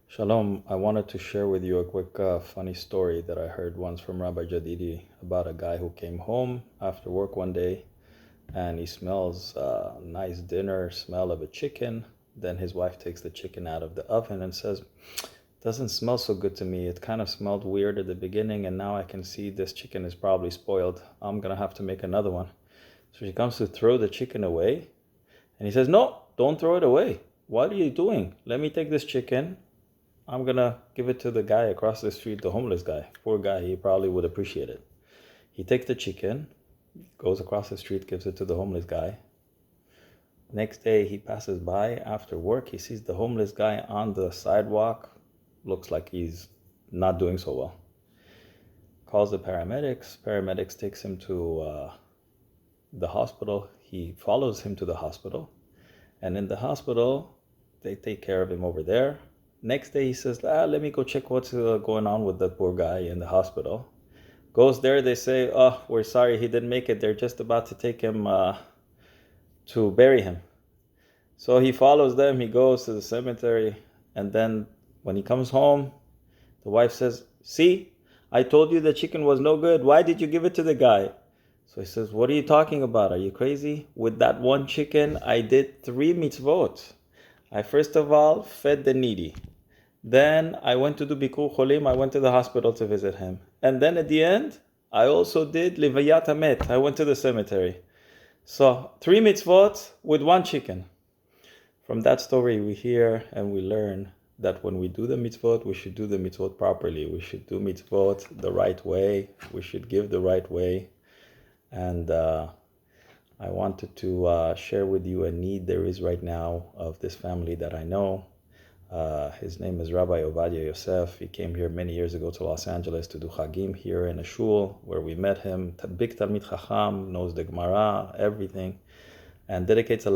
Shalom, I wanted to share with you a quick funny story that I heard once from Rabbi Jadidi about a guy who came home after work one day and he smells a nice dinner smell of a chicken. Then his wife takes the chicken out of the oven and says, "Doesn't smell so good to me. It kind of smelled weird at the beginning and now I can see this chicken is probably spoiled. I'm going to have to make another one." So she comes to throw the chicken away and he says, "No, don't throw it away. What are you doing? Let me take this chicken. I'm going to give it to the guy across the street, the homeless guy. Poor guy, he probably would appreciate it." He takes the chicken, goes across the street, gives it to the homeless guy. Next day, he passes by after work. He sees the homeless guy on the sidewalk. Looks like he's not doing so well. Calls the paramedics. Paramedics takes him to the hospital. He follows him to the hospital. And in the hospital, they take care of him over there. Next day, he says, let me go check what's going on with that poor guy in the hospital. Goes there, they say, "Oh, we're sorry, he didn't make it. They're just about to take him to bury him." So he follows them, he goes to the cemetery, and then when he comes home, the wife says, "See, I told you the chicken was no good. Why did you give it to the guy?" So he says, "What are you talking about? Are you crazy? With that one chicken, I did 3 mitzvot. I first of all fed the needy. Then I went to do Bikur Cholim. I went to the hospital to visit him. And then at the end, I also did Livayat Hamet. I went to the cemetery. So 3 mitzvot with 1 chicken." From that story, we hear and we learn that when we do the mitzvot, we should do the mitzvot properly. We should do mitzvot the right way. We should give the right way. And I wanted to share with you a need there is right now of this family that I know. His name is Rabbi Ovadya Yosef. He came here many years ago to Los Angeles to do Chagim here in a shul where we met him. Big Talmid Chacham, knows the Gemara, everything, and dedicates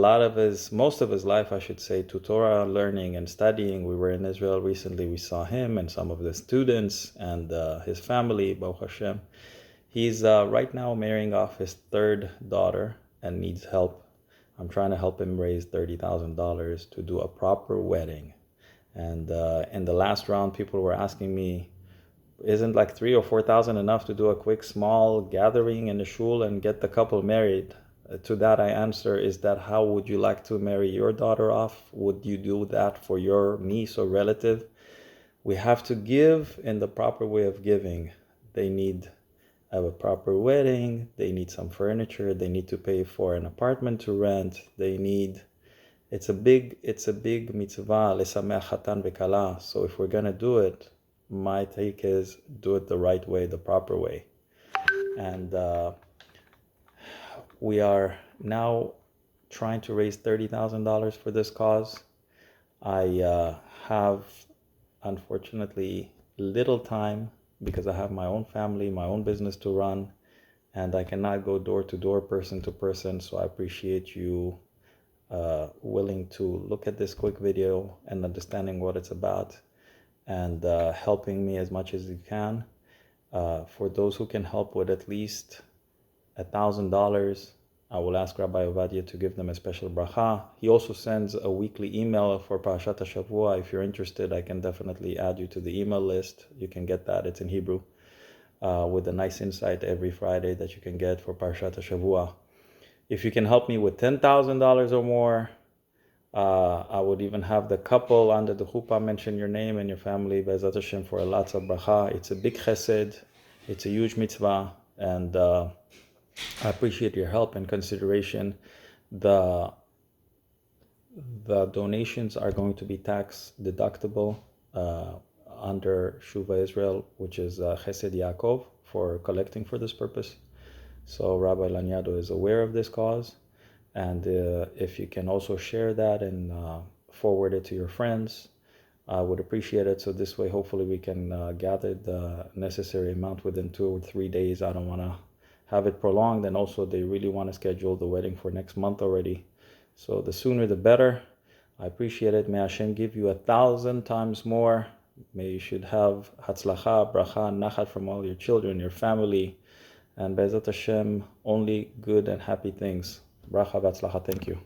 most of his life, I should say, to Torah learning and studying. We were in Israel recently. We saw him and some of the students and his family, Baruch Hashem. He's right now marrying off his 3rd daughter and needs help. I'm trying to help him raise $30,000 to do a proper wedding. And in the last round, people were asking me, isn't like 3,000 or 4,000 enough to do a quick small gathering in the shul and get the couple married? To that I answer, is that how would you like to marry your daughter off? Would you do that for your niece or relative? We have to give in the proper way of giving. They need a proper wedding. They need some furniture. They need to pay for an apartment to rent. It's a big mitzvah, lesameach chatan kallah. So if we're going to do it, my take is do it the right way, the proper way. And we are now trying to raise $30,000 for this cause. I have, unfortunately, little time because I have my own family, my own business to run, and I cannot go door to door, person to person. So I appreciate you willing to look at this quick video and understanding what it's about and helping me as much as you can. For those who can help with at least $1,000, I will ask Rabbi Ovadya to give them a special bracha. He also sends a weekly email for Parashat HaShavua. If you're interested, I can definitely add you to the email list. You can get that. It's in Hebrew with a nice insight every Friday that you can get for Parashat HaShavua. If you can help me with $10,000 or more, I would even have the couple under the chuppah mention your name and your family, Be'ezrat Hashem, for a lots of bracha. It's a big chesed, it's a huge mitzvah, and I appreciate your help and consideration. The donations are going to be tax deductible under Shuva Israel, which is Chesed Yaakov, for collecting for this purpose. So Rabbi Lanyado is aware of this cause, and if you can also share that and forward it to your friends, I would appreciate it. So this way, hopefully we can gather the necessary amount within 2 or 3 days. I don't want to have it prolonged, and also they really want to schedule the wedding for next month already. So the sooner the better. I appreciate it. May Hashem give you 1,000 times more. May you should have hatzlacha, bracha, nachat from all your children, your family, and Be'ezrat Hashem, only good and happy things. Bracha v'atzlacha. Thank you.